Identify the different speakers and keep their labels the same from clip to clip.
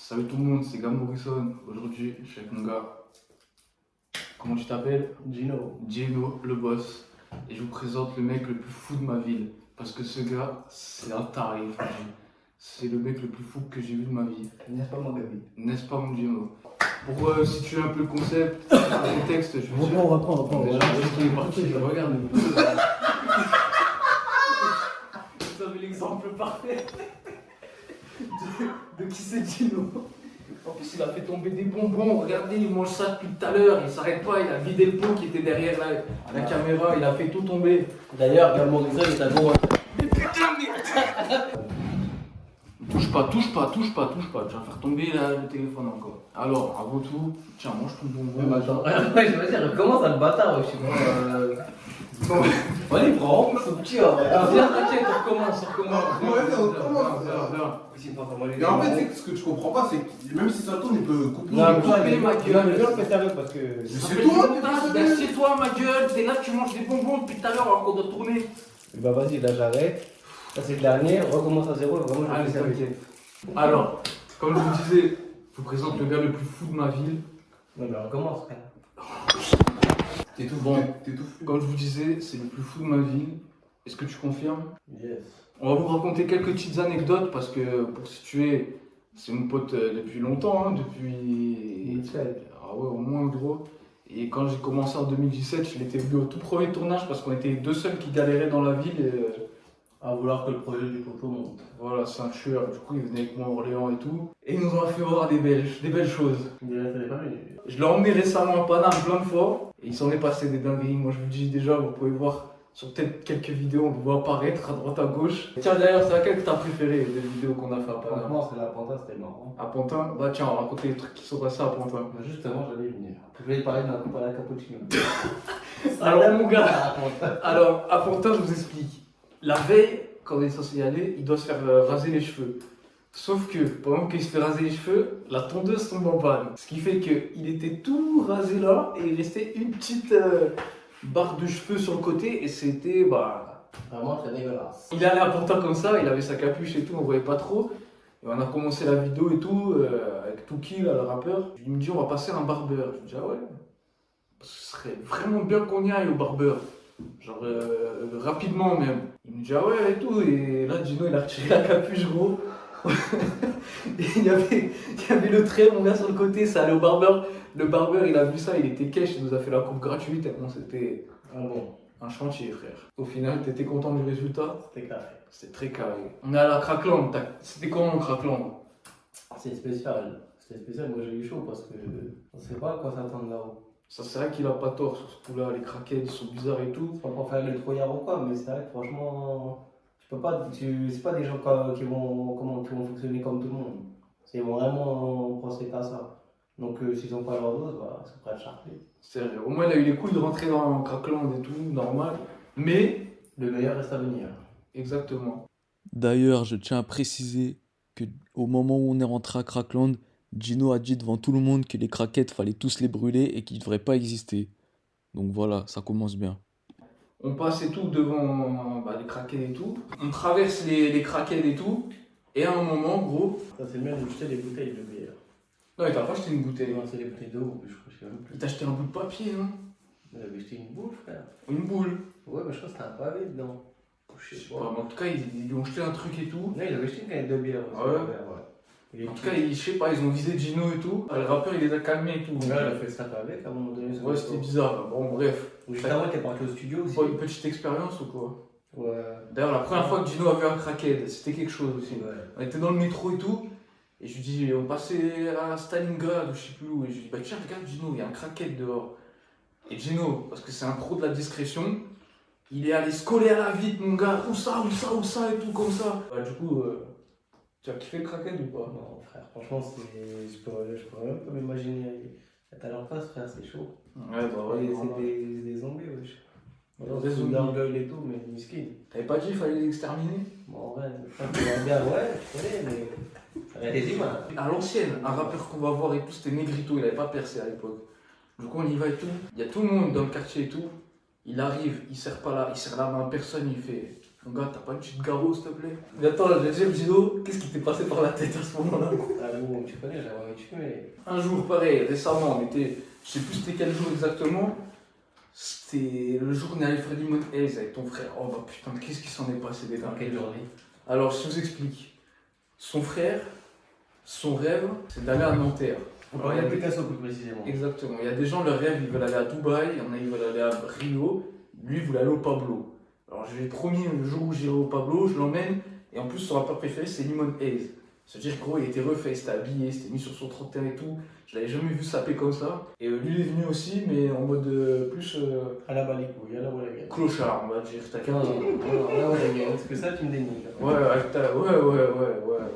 Speaker 1: Salut tout le monde, c'est Gam Morrison. Aujourd'hui, je suis avec mon gars. Comment tu t'appelles? Gino, le boss. Et je vous présente le mec le plus fou de ma ville. Parce que ce gars, c'est un taré, franchement. C'est le mec le plus fou que j'ai vu de ma vie.
Speaker 2: N'est-ce pas mon Gabi?
Speaker 1: N'est-ce pas mon Gino? Pour situer un peu le concept, le contexte, je veux dire.
Speaker 2: On reprend.
Speaker 1: Déjà, on est parti, regarde.
Speaker 2: Vous avez l'exemple parfait de qui c'est Gino.
Speaker 1: En plus, il a fait tomber des bonbons. Regardez, il mange ça depuis tout à l'heure. Il s'arrête pas. Il a vidé le pot qui était derrière la caméra. Il a fait tout tomber.
Speaker 2: D'ailleurs, Gam Morrison est un bon.
Speaker 1: Mais putain, mais. Touche pas. Tu vas faire tomber le téléphone encore. Alors, avant tout, tiens, mange ton bonbon.
Speaker 2: Attends, je veux dire, comment ça le bâtard, je sais pas. Allez, prends, c'est petit,
Speaker 1: Viens, t'inquiète, on recommence.
Speaker 3: Ouais, on recommence.
Speaker 2: C'est pas comme
Speaker 3: Mais en fait, ce que tu comprends pas, c'est que même si ça tourne, il peut couper.
Speaker 2: Non, mais
Speaker 1: couper ma gueule.
Speaker 2: viens, fais sérieux parce que.
Speaker 3: Mais c'est toi,
Speaker 1: C'est toi, ma gueule. T'es là, tu manges des bonbons depuis tout à l'heure alors qu'on doit tourner.
Speaker 2: Bah vas-y, là j'arrête. Ça c'est le dernier, recommence à zéro, vraiment je
Speaker 1: Allez,
Speaker 2: fais sérieux.
Speaker 1: t'inquiète. Alors, comme je vous disais, je vous présente le gars le plus fou de ma ville.
Speaker 2: Non mais on recommence, frère.
Speaker 3: T'es tout
Speaker 1: Bon.
Speaker 3: T'es tout fou.
Speaker 1: Comme je vous disais, c'est le plus fou de ma ville. Est-ce que tu confirmes?
Speaker 2: Yes.
Speaker 1: On va vous raconter quelques petites anecdotes parce que pour situer, c'est mon pote depuis longtemps, hein, depuis.
Speaker 2: 2007.
Speaker 1: Ah ouais, au moins gros. Et quand j'ai commencé en 2017, je l'étais vu au tout premier tournage parce qu'on était les deux seuls qui galéraient dans la ville. Et,
Speaker 2: À vouloir que le projet du poteau monte.
Speaker 1: voilà, c'est un tueur. Du coup, il venait avec moi à Orléans et tout. Et il nous en a fait voir des belles choses.
Speaker 2: Déjà, ça n'est pas mieux.
Speaker 1: Je l'ai emmené récemment à Paname plein de fois. Et il s'en est passé des dingueries. Moi, je vous dis déjà, vous pouvez voir sur peut-être quelques vidéos, on le voit apparaître à droite à gauche. Tiens, d'ailleurs, c'est laquelle que t'as préféré des vidéos qu'on a fait à Paname?
Speaker 2: Franchement, c'est la Panta, c'était marrant.
Speaker 1: À Pantin? Bah tiens, on va raconter les trucs qui sont passés à Pantin.
Speaker 2: Bah, justement, j'allais y venir. Je voulais parler de la coupe à la cappuccino.
Speaker 1: Alors mon gars,
Speaker 2: À Pantin.
Speaker 1: alors à Pantin, je vous explique. La veille, quand on est censé y aller, il doit se faire raser les cheveux. Sauf que pendant qu'il se fait raser les cheveux, la tondeuse tombe en panne. Ce qui fait qu'il était tout rasé là et il restait une petite barre de cheveux sur le côté et c'était
Speaker 2: Vraiment très dégueulasse.
Speaker 1: Il allait à Pantin comme ça, il avait sa capuche et tout, on voyait pas trop. Et on a commencé la vidéo et tout, avec Touki, là, le rappeur. Il me dit, on va passer à un barbeur. Je me dis, ah ouais, ce serait vraiment bien qu'on y aille au barbeur. Genre, rapidement même. Il me dit, ah ouais, et tout. Et là, Gino, il a retiré la capuche, gros. Et il y avait le trait, mon gars, sur le côté, ça allait au barbeur. Le barbeur, il a vu ça, il était cash, il nous a fait la coupe gratuite. Et bon, c'était un chantier, frère. Au final, t'étais content du résultat?
Speaker 2: C'était carré.
Speaker 1: C'était très carré. On est à la Crackland. C'était comment le Crackland?
Speaker 2: C'est spécial. C'était spécial, moi j'ai eu chaud parce que on sait pas à quoi s'attendre là-haut.
Speaker 1: Ça, c'est vrai qu'il a pas tort sur ce coup-là. Les craquettes, ils sont bizarres et tout.
Speaker 2: C'est pas pour faire le trouillard ou quoi, mais c'est vrai que franchement, tu peux pas, c'est pas des gens qui vont fonctionner comme tout le monde. Ils vont vraiment penser qu'à ça. Donc s'ils ont pas leur dose, bah, c'est prêt à charper.
Speaker 1: Sérieux. Au moins, il a eu les couilles de rentrer dans Crackland et tout, normal. Mais,
Speaker 2: Le meilleur reste à venir.
Speaker 1: exactement.
Speaker 4: D'ailleurs, je tiens à préciser que au moment où on est rentré à Crackland, Gino a dit devant tout le monde que les craquettes, fallait tous les brûler et qu'ils ne devraient pas exister. Donc voilà, ça commence bien.
Speaker 1: On passe et tout devant les craquettes et tout. On traverse les craquettes et tout. Et à un moment, gros.
Speaker 2: Ça c'est bien de jeter des bouteilles de bière.
Speaker 1: Non, il t'a pas acheté une bouteille.
Speaker 2: Non, c'est des bouteilles d'eau, je crois que je sais même plus.
Speaker 1: Il t'a acheté un bout de papier, non?
Speaker 2: Il avait jeté une boule, frère.
Speaker 1: Une boule.
Speaker 2: Ouais, mais je crois que c'était un pavé dedans.
Speaker 1: Je sais pas, mais en tout cas, ils lui ont jeté un truc et tout.
Speaker 2: Non, il avait jeté une canette de bière.
Speaker 1: Ah ouais?
Speaker 2: Il est
Speaker 1: En tout cas, je sais pas, ils ont visé Gino et tout. Le rappeur, il les a calmés et tout.
Speaker 2: Ouais, il a fait ça avec à un moment donné.
Speaker 1: Ouais, c'était bizarre. Bon, bref.
Speaker 2: Juste avant, il était parti au studio aussi.
Speaker 1: Pas une petite expérience ou quoi?
Speaker 2: Ouais.
Speaker 1: D'ailleurs, la première fois que Gino a vu un crackhead, c'était quelque chose aussi.
Speaker 2: Ouais.
Speaker 1: On était dans le métro et tout. Et je lui dis, on passait à Stalingrad ou je sais plus où. Et je lui dis, bah tiens, regarde Gino, il y a un crackhead dehors. Et Gino, parce que c'est un pro de la discrétion, il est allé se coller à la vitre, mon gars. Où ça et tout, comme ça. Bah, du coup, tu as kiffé le crackhead ou pas?
Speaker 2: Non, frère, franchement, je pourrais même pas m'imaginer être à leur place, frère, c'est chaud.
Speaker 1: Ouais, bah ouais.
Speaker 2: C'est des zombies, wesh.
Speaker 1: Des zombies.
Speaker 2: D'orgueil et tout, mais miskin.
Speaker 1: T'avais pas dit qu'il fallait les exterminer?
Speaker 2: Bon, en vrai, frère, tu vas bien, ouais, je connais, mais ça reste des humains.
Speaker 1: À l'ancienne, un rappeur qu'on va voir et tout, c'était Negrito, il avait pas percé à l'époque. Du coup, on y va et tout. Il y a tout le monde dans le quartier et tout. Il arrive, il serre pas là, il serre la main à personne, il fait Mon gars, t'as pas une petite garrot, s'il te plaît? Mais attends, je vais dire, Gino, qu'est-ce qui t'est passé par la tête à ce moment-là?
Speaker 2: Ah bon, tu connais, j'avais tué, mais.
Speaker 1: Un jour, pareil, récemment, on était, je sais plus c'était quel jour exactement, c'était le jour où on est allé faire Limon Haze avec ton frère. Oh bah putain, qu'est-ce qui s'en est passé des
Speaker 2: Dans quelle journée?
Speaker 1: Alors, je vous explique. Son frère, son rêve, c'est d'aller à Nanterre.
Speaker 2: On parlait de Picasso plus précisément.
Speaker 1: Exactement. Il y a des gens, leur rêve, ils veulent aller à Dubaï, il y en a, ils veulent aller à Rio. Lui, il voulait aller au Pablo. Alors, je lui ai promis, le jour où j'irai au Pablo, je l'emmène. Et en plus, son rappeur préféré, c'est Limon Haze. C'est-à-dire, gros, il était refait, il s'était habillé, il s'était mis sur son 31 et tout. Je l'avais jamais vu saper comme ça. Et lui, il est venu aussi, mais en mode plus
Speaker 2: À la balicou, il y a la Wallagain.
Speaker 1: clochard, on va dire. T'as qu'un.
Speaker 2: Non, la Wallagain, parce que ça, tu me dénies.
Speaker 1: Ouais,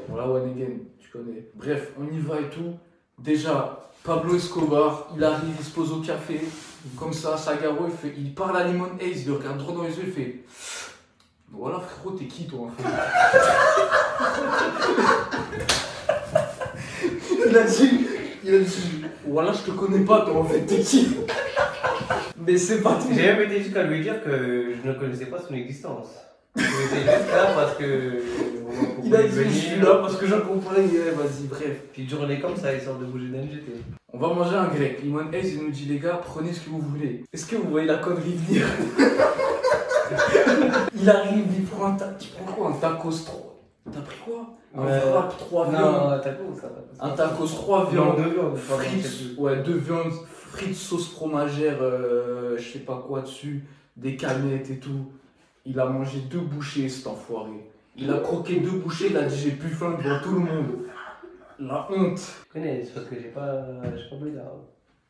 Speaker 1: voilà, one again, tu connais. Bref, on y va et tout. Déjà, Pablo Escobar, il arrive, il se pose au café, comme ça, Sagaro, il parle à Limon Haze, il le regarde droit dans les yeux, il fait voilà frérot, t'es qui toi en fait? il a dit, voilà, je te connais pas toi en fait, t'es qui? Mais c'est pas tout.
Speaker 2: J'ai même été jusqu'à lui dire que je ne connaissais pas son existence. J'étais juste là parce que.
Speaker 1: Il a dit, je suis là parce que j'accompagne, vas-y, bref.
Speaker 2: Puis une journée comme ça, il sort de bouger d'NGT.
Speaker 1: On va manger un grec. Limon Haze, il nous dit, les gars, prenez ce que vous voulez. Est-ce que vous voyez la connerie venir? Il arrive, il prend un tu prends quoi? Un tacos 3. T'as pris quoi? Un wrap 3 viandes.
Speaker 2: Non, un taco, ça.
Speaker 1: Un tacos 3
Speaker 2: Non,
Speaker 1: viandes.
Speaker 2: 2 viandes.
Speaker 1: Frites, ouais, 2 viandes, frites, sauce fromagère, je sais pas quoi dessus, des canettes et tout. Il a mangé 2 bouchées, cet enfoiré. Il a croqué 2 bouchées, il a dit j'ai plus faim devant tout le monde. La honte.
Speaker 2: Je connais, c'est parce que j'ai pas bu là.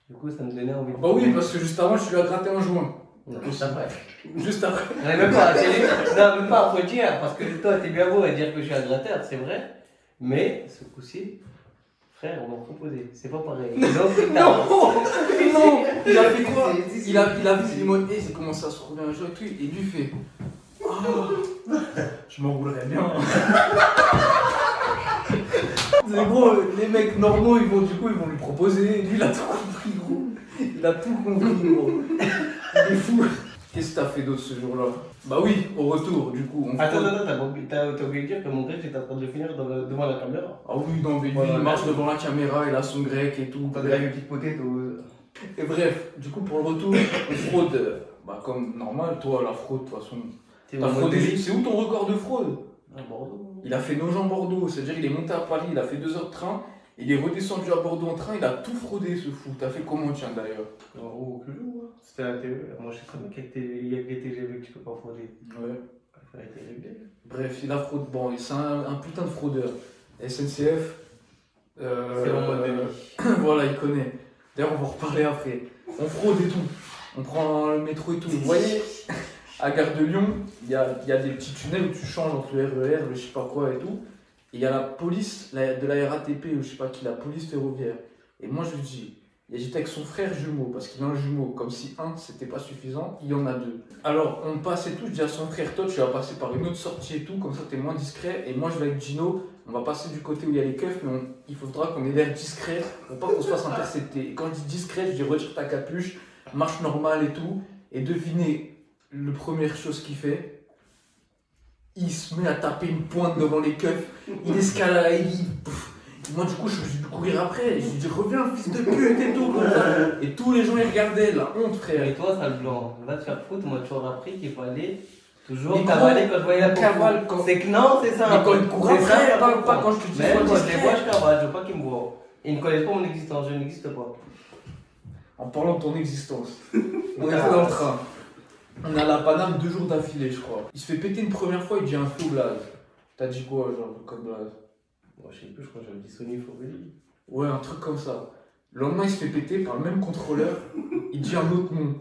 Speaker 2: Du coup, ça me donnait envie de.
Speaker 1: Bah oui, parce que juste avant, je lui ai gratté un joint.
Speaker 2: Non, juste après.
Speaker 1: Juste après.
Speaker 2: Non, même pas, non, même pas, faut dire, parce que toi, t'es bien beau à dire que je suis un gratteur, c'est vrai. Mais, ce coup-ci, frère, on m'a proposé. C'est pas pareil.
Speaker 1: Non, il a fait quoi? Il a vu Limon Haze, il commence à se trouver un jeu et tout, et lui fait ah, je m'enroulerais bien. C'est gros, les mecs normaux, ils vont lui proposer, lui il a tout compris, gros. Il a tout compris, gros. Il est fou. Qu'est-ce que t'as fait d'autre ce jour-là? Bah oui, au retour, du coup.
Speaker 2: Attends, t'as oublié de dire que mon grec, j'étais en train de le finir devant la caméra.
Speaker 1: Ah oui, non, mais lui,
Speaker 2: Voilà,
Speaker 1: il marche devant la caméra, il a son grec et tout.
Speaker 2: T'as une petite potette au.
Speaker 1: Et bref, du coup, pour le retour, on fraude, bah comme normal, toi, la fraude, de toute façon. T'as fraudé, c'est où ton record de fraude?
Speaker 2: À Bordeaux.
Speaker 1: Il a fait Nogent-Bordeaux, c'est-à-dire il est monté à Paris, il a fait 2 heures de train, il est redescendu à Bordeaux en train, il a tout fraudé ce fou. T'as fait comment, tiens, d'ailleurs?
Speaker 2: En haut, aucun jour. C'était la TV. Moi, je sais très bien qu'il y a des TGV que tu peux pas frauder.
Speaker 1: Ouais.
Speaker 2: Ça a été réglé.
Speaker 1: Bref, il a fraudé. Bon, c'est un putain de fraudeur. SNCF.
Speaker 2: C'est mon mode de vie.
Speaker 1: Voilà, il connaît. D'ailleurs, on va en reparler après. On fraude et tout. On prend le métro et tout. Vous voyez, à Gare de Lyon, il y a des petits tunnels où tu changes entre le RER, le je sais pas quoi et tout. Et il y a la police de la RATP, ou je sais pas qui, la police ferroviaire. Et moi, je lui dis, j'étais avec son frère jumeau, parce qu'il a un jumeau. Comme si un, c'était pas suffisant, il y en a 2. Alors, on passe et tout. Je dis à son frère, toi, tu vas passer par une autre sortie et tout, comme ça, t'es moins discret. Et moi, je vais avec Gino. On va passer du côté où il y a les keufs, mais il faudra qu'on ait l'air discret pour pas qu'on se fasse intercepter. Et quand je dis discret, je dis retire ta capuche, marche normale et tout. Et devinez, la première chose qu'il fait, il se met à taper une pointe devant les keufs. Il escalade, moi du coup je suis dû courir après. Je lui dis reviens fils de pute et tout. Et tous les gens ils regardaient, la honte frère.
Speaker 2: Et toi, sale blanc, va te faire foutre. Moi, tu auras appris qu'il fallait toujours
Speaker 1: Mais
Speaker 2: cavaler quand je voyais la
Speaker 1: cavale quand...
Speaker 2: C'est que non, c'est ça.
Speaker 1: Mais quand ils courent
Speaker 2: C'est
Speaker 1: après,
Speaker 2: ça,
Speaker 1: pas quand je te dis
Speaker 2: Même
Speaker 1: sois
Speaker 2: quand je les vois,
Speaker 1: discret.
Speaker 2: je cavale, je veux pas qu'ils me voient. Ils ne connaissent pas mon existence, je n'existe pas.
Speaker 1: En parlant de ton existence, on est dans le train. On a la Paname 2 jours d'affilée je crois. Il se fait péter une première fois, il dit un faux blaze. T'as dit quoi genre comme blaze?
Speaker 2: Moi, je sais plus, je crois que j'avais dit Sony Fauvelli.
Speaker 1: Ouais, un truc comme ça. Le lendemain, il se fait péter par le même contrôleur. Il dit un autre nom.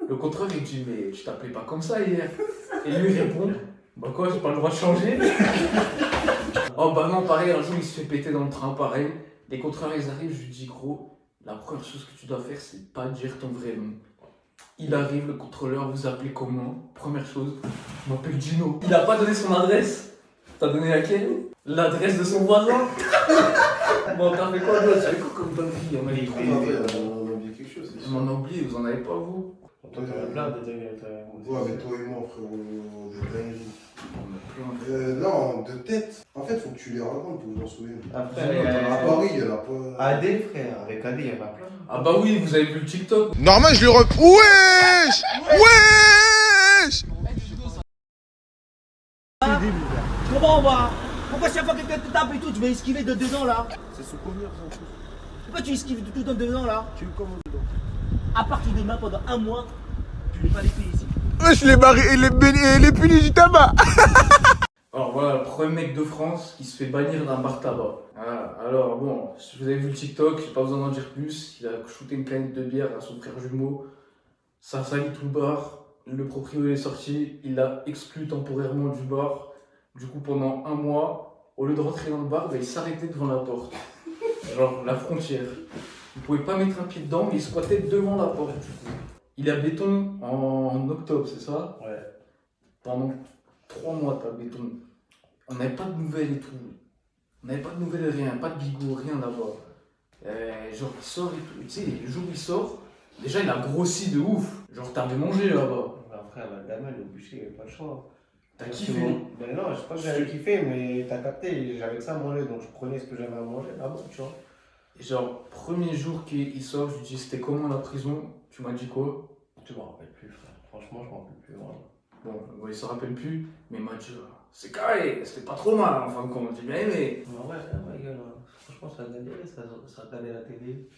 Speaker 1: Le contrôleur, il dit mais tu t'appelais pas comme ça hier. Et lui, il répond bah quoi, j'ai pas le droit de changer. Oh bah non, pareil, un jour, il se fait péter dans le train, pareil. Les contrôleurs, ils arrivent, je lui dis gros, la première chose que tu dois faire, c'est pas dire ton vrai nom. Il arrive, le contrôleur, vous appelez comment? Première chose, je m'appelle Gino. Il a pas donné son adresse. T'as donné laquelle? L'adresse de son voisin. Bon, t'as fait quoi d'autre? T'as fait quoi comme dinguerie? On a dit
Speaker 3: On a oublié quelque chose, c'est sûr.
Speaker 1: on en a oublié, vous en avez pas vous?
Speaker 2: Toi, t'en as plein de dingueries.
Speaker 3: Ouais, avec toi et moi, frérot, des dingueries. Non, de tête. En fait, faut que tu les racontes pour que vous en souvenez.
Speaker 2: Après,
Speaker 3: À Paris, il y en a pas.
Speaker 2: AD, frère, avec AD, il y en a plein.
Speaker 1: Ah bah oui, vous avez vu le TikTok.
Speaker 5: Normal, je le rep. Wesh! Wesh!
Speaker 6: Comment on va? Pourquoi chaque fois que quelqu'un te tape et tout, tu vas esquiver de dedans là?
Speaker 3: C'est sous combien ça?
Speaker 6: Pourquoi tu esquives tout de dedans là?
Speaker 3: Tu me commandes dedans.
Speaker 6: À partir de maintenant, pendant un mois, tu n'es pas les payer ici.
Speaker 5: Wesh, les punis du tabac!
Speaker 1: Alors voilà, le premier mec de France qui se fait bannir d'un bar tabac. Voilà. Alors bon, si vous avez vu le TikTok, j'ai pas besoin d'en dire plus. Il a shooté une canette de bière à son frère jumeau. Ça a sali tout le bar. Le propriétaire est sorti, il l'a exclu temporairement du bar. Du coup, pendant un mois, au lieu de rentrer dans le bar, bah, il s'arrêtait devant la porte. Genre la frontière. Il pouvait pas mettre un pied dedans, mais il squattait devant la porte. Du coup. Il a béton en octobre, c'est ça?
Speaker 2: Ouais.
Speaker 1: Pendant 3 mois, t'as béton. On n'avait pas de nouvelles et tout. On n'avait pas de nouvelles, rien, pas de bigot, rien là-bas. Genre, il sort et tout. Tu sais, le jour où il sort, déjà il a grossi de ouf. Genre, t'avais mangé là-bas.
Speaker 2: Après, la dame, le boucher, il n'y avait pas le choix.
Speaker 1: T'as
Speaker 2: Parce
Speaker 1: kiffé.
Speaker 2: que bon, ben non, je sais pas que j'avais kiffé, mais t'as capté, j'avais que ça à manger, donc je prenais ce que j'avais à manger là-bas, tu vois.
Speaker 1: Et genre, premier jour qu'il sort, je lui dis c'était comment la prison? Tu m'as dit quoi?
Speaker 2: Je m'en rappelle plus, frère. Franchement, je m'en rappelle plus, vraiment.
Speaker 1: Bon, il se rappelle plus, mais il m'a dit c'est carré, c'était pas trop mal en fin de compte, j'ai bien aimé.
Speaker 2: Mais ouais, ma gueule, hein. Franchement, ça regardait, ça regardait la télé.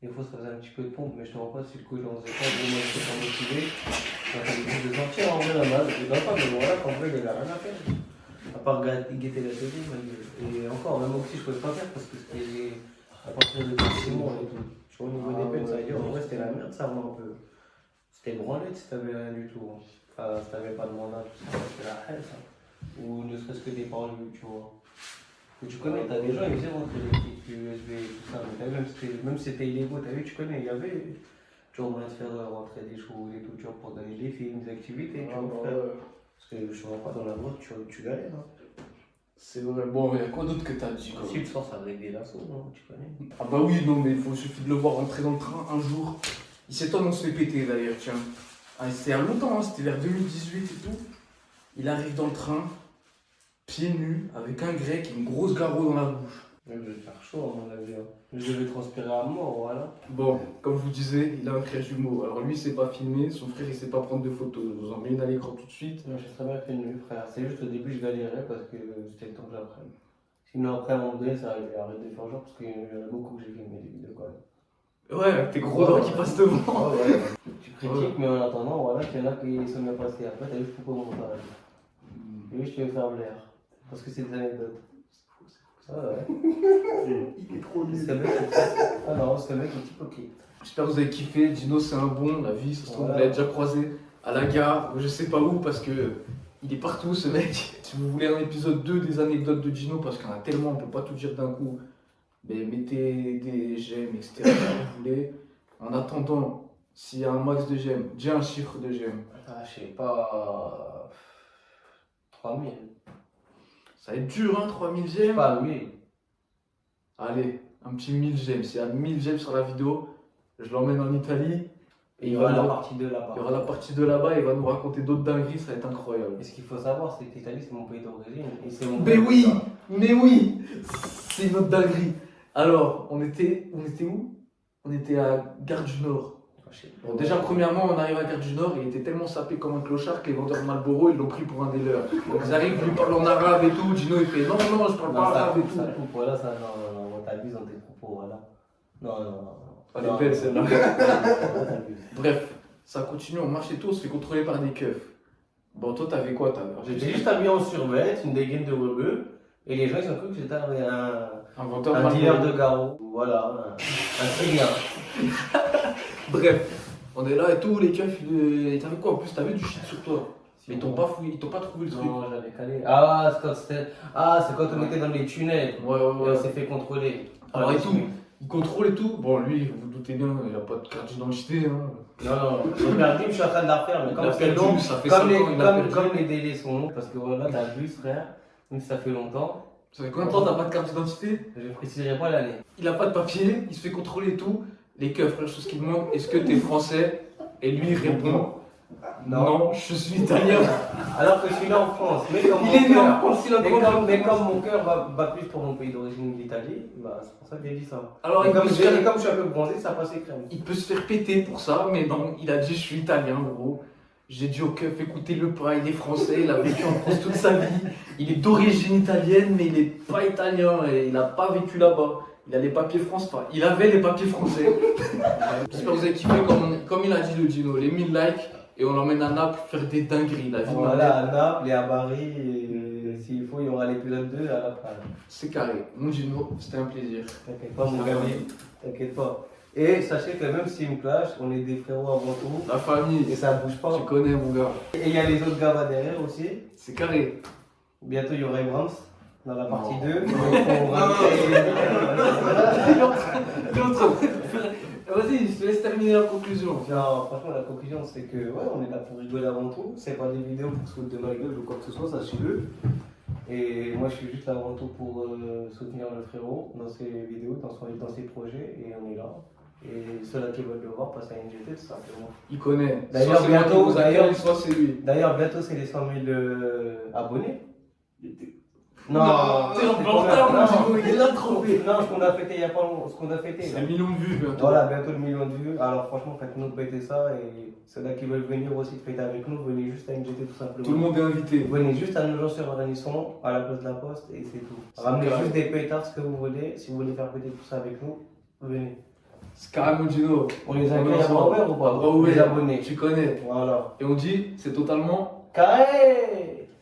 Speaker 2: Des fois, ça faisait un petit peu de pompe, mais je te rends pas si le coup, il en faisait pas, vraiment, il était pas motivé. Ça fait de sortir en vrai la base. Je ne pas, mais voilà, qu'en vrai, il avait rien à faire. À part guetter la télé, ma gueule. Et encore, même aussi, je pouvais pas faire parce que c'était à partir de 6 mois et tout. Tu vois, au niveau des peines, ça veut dire, en vrai, c'était la merde, ça, moi, un peu. C'était branlé si t'avais rien du tout. Enfin, si t'avais pas de mandat, tout ça, c'était la haine, ça. Ou ne serait-ce que des paroles, tu vois. Que tu connais, t'as des gens, ils essaient de rentrer des petites USB et tout ça, mais t'as vu, même si c'était illégaux, t'as vu, tu connais, il y avait toujours moyen de faire rentrer des choses et tout, tu vois, pour donner des films, des activités, tu vois, frère. Parce que je vois pas dans la drogue, tu galères, hein.
Speaker 1: C'est vrai, bon, il y a quoi d'autre que t'as dit quoi?
Speaker 2: Si le sens, ça avec des lasso, non, tu connais.
Speaker 1: Ah bah oui, non, mais il suffit de le voir rentrer dans le train un jour. Il s'étonne, on se fait péter d'ailleurs, tiens. Ah, c'était il y a longtemps, hein, c'était vers 2018 et tout. Il arrive dans le train, pieds nus, avec un grec et une grosse garrot dans la bouche.
Speaker 2: Même je vais faire chaud à mon avis. Hein. Je vais transpirer à mort, voilà.
Speaker 1: Bon, comme je vous disais, il a un frère jumeau. Alors lui, il sait pas filmer, son frère, il sait pas prendre de photos. Je vous en mets une à l'écran tout de suite.
Speaker 2: Non, je serais bien fait nu, frère. C'est juste au début, je galérais parce que c'était le temps que j'apprenne. Sinon, après, à un moment donné, ça arrivait à arrêter de faire genre parce qu'il y en a beaucoup que j'ai filmé des vidéos quand même.
Speaker 1: Ouais, avec tes gros dents qui passent devant.
Speaker 2: Ouais. Tu critiques, mais en attendant, voilà, qu'il y en a qui sont bien passés. Après, t'as vu, je peux pas monter. Et oui, je te vais faire l'air. Parce que c'est des anecdotes. Ah ouais.
Speaker 3: Il est trop nul.
Speaker 2: Ce mec, ah non, ce mec est hypocrite.
Speaker 1: J'espère que vous avez kiffé. Dino, c'est un bon, la vie, ça se trouve, vous l'avez déjà croisé à la gare, je sais pas où, parce que il est partout ce mec. Si vous voulez un épisode 2 des anecdotes de Dino, parce qu'il y en a tellement, on peut pas tout dire d'un coup, mais mettez des j'aime, etc. si vous voulez. En attendant, s'il y a un max de j'aime, dis un chiffre de j'aime.
Speaker 2: Ah, je sais pas. 3000.
Speaker 1: Ça va être dur, hein, 3000 j'aime.
Speaker 2: Pas 1000.
Speaker 1: Allez, un petit 1000 j'aime. S'il y a 1000 j'aime sur la vidéo, je l'emmène en Italie.
Speaker 2: Et il y aura la partie 2 là-bas.
Speaker 1: Il y aura la partie 2 là-bas et il va nous raconter d'autres dingueries, ça va être incroyable.
Speaker 2: Et ce qu'il faut savoir, c'est que l'Italie, c'est mon pays d'origine. Et c'est mon
Speaker 1: Mais
Speaker 2: pays
Speaker 1: oui,
Speaker 2: ça.
Speaker 1: mais oui, c'est une autre dinguerie. Alors, on était où? On était à Gare du Nord.
Speaker 2: Je sais
Speaker 1: Bon, déjà, premièrement, on arrive à Gare du Nord, il était tellement sapé comme un clochard que les vendeurs de Marlboro, ils l'ont pris pour un des leurs. Donc ils arrivent, ils lui parlent en arabe et tout. Gino, il fait non, non, je parle
Speaker 2: Non,
Speaker 1: pas
Speaker 2: ça
Speaker 1: arabe et tout.
Speaker 2: coupe, voilà, ça, non, t'abuses dans tes propos, voilà. Non.
Speaker 1: Elle est belle celle-là.
Speaker 2: T'abuses.
Speaker 1: Bref, ça continue, on marche et tout, on se fait contrôler par des keufs. Bon, toi, t'avais quoi?
Speaker 2: J'étais juste habillé en survêt, une dégaine de rebeu, et les gens ils ont cru que j'étais
Speaker 1: un vendeur
Speaker 2: un
Speaker 1: de
Speaker 2: dealer
Speaker 1: Marlboro.
Speaker 2: de garrot. Voilà, un Syrien.
Speaker 1: Bref, on est là et tout, les keufs, t'avais quoi? En plus, t'avais du shit sur toi. Mais ils t'ont pas fouillé, ils t'ont pas trouvé le truc.
Speaker 2: Non, j'avais calé. Ah, c'est quand on était dans les tunnels.
Speaker 1: Ouais.
Speaker 2: Et on s'est fait contrôler.
Speaker 1: Alors et tout, il contrôle et tout. Bon, lui, vous vous doutez bien, il a pas de carte d'identité. Hein.
Speaker 2: Non, j'ai perdu, je suis en train de la refaire, mais
Speaker 1: Il a
Speaker 2: comme c'est
Speaker 1: perdu,
Speaker 2: long,
Speaker 1: ça fait
Speaker 2: comme
Speaker 1: 5
Speaker 2: les,
Speaker 1: ans, il a perdu.
Speaker 2: comme les délais sont longs, parce que voilà, t'as vu, frère, même si ça fait longtemps,
Speaker 1: Ça fait combien de temps t'as pas de carte d'identité?
Speaker 2: je préciserai pas l'année.
Speaker 1: Il a pas de papier, il se fait contrôler et tout. Les keufs, la chose qu'il demande, est-ce que t'es français? Et lui, il répond, Non, je suis italien.
Speaker 2: Alors que je suis né en France. Mais comme
Speaker 1: Il est né en
Speaker 2: cœur-
Speaker 1: France, il a
Speaker 2: mais
Speaker 1: grandi en
Speaker 2: comme, mais
Speaker 1: France.
Speaker 2: comme mon cœur va plus pour mon pays d'origine, l'Italie, bah, c'est pour ça que j'ai dit ça.
Speaker 1: Alors,
Speaker 2: Et
Speaker 1: il
Speaker 2: comme,
Speaker 1: peut, se faire,
Speaker 2: comme je suis un peu bronzé, ça passait crème.
Speaker 1: il peut se faire péter pour ça, mais non, il a dit je suis italien, gros. J'ai dit au keuf, écoutez-le pas, il est français, il a vécu en France toute sa vie. Il est d'origine italienne, mais il est pas italien et il n'a pas vécu là-bas. Il a les papiers français, enfin, il avait les papiers français. J'espère que vous avez kiffé, comme il a dit le Dino, les 1000 likes et on l'emmène à Naples faire des dingueries. La vie de ma
Speaker 2: Voilà,
Speaker 1: mère.
Speaker 2: à Naples et à Paris, et s'il faut, il y aura l'épisode 2 à la plage.
Speaker 1: C'est carré. Mon Dino, c'était un plaisir.
Speaker 2: T'inquiète pas, mon Gabriel, t'inquiète pas. Et sachez que même s'il me clash, on est des frérots avant tout,
Speaker 1: La famille,
Speaker 2: et ça bouge pas.
Speaker 1: tu connais mon gars.
Speaker 2: Et il y a les autres gars là derrière aussi.
Speaker 1: C'est carré.
Speaker 2: Bientôt, il y aura Abrams dans la partie
Speaker 1: Non.
Speaker 2: 2.
Speaker 1: Vas-y, je te laisse terminer la conclusion.
Speaker 2: Genre, franchement, la conclusion, c'est que ouais, on est là pour rigoler avant tout. C'est pas des vidéos pour se foutre de ma gueule ou quoi que ce soit, sachez-le. Et moi, je suis juste là avant tout pour soutenir le frérot dans ses vidéos, dans ses projets, et on est là. Et ceux-là qui veulent le voir, passent à NGT, tout simplement.
Speaker 1: Il connaît.
Speaker 2: D'ailleurs,
Speaker 1: Soit c'est moi qui
Speaker 2: bientôt,
Speaker 1: vous accueille, soit c'est lui.
Speaker 2: D'ailleurs, bientôt, c'est les 100 000 abonnés.
Speaker 1: Non, t'es en retard, mon Dino, il est là trop.
Speaker 2: Non, ce qu'on a fêté il y a pas longtemps, ce qu'on a fêté.
Speaker 1: C'est
Speaker 2: là.
Speaker 1: un million de vues bientôt.
Speaker 2: Voilà, bientôt le million de vues. Alors franchement, faites-nous fêter ça. Et ceux-là qui veulent venir aussi fêter avec nous, venez juste à NGT tout simplement.
Speaker 1: Tout le monde est invité.
Speaker 2: Venez juste à nos gens sur Organisson, à la place de la Poste, et c'est tout.
Speaker 1: C'est
Speaker 2: Ramenez
Speaker 1: carré.
Speaker 2: juste des pétards, ce que vous voulez. Si vous voulez faire péter tout ça avec nous, venez.
Speaker 1: C'est carrément Dino.
Speaker 2: On les
Speaker 1: On
Speaker 2: accueille
Speaker 1: est
Speaker 2: à bras ouverts ou pas
Speaker 1: À bras ouverts.
Speaker 2: Les abonnés.
Speaker 1: Tu connais.
Speaker 2: Voilà.
Speaker 1: Et on dit, c'est totalement
Speaker 2: Carré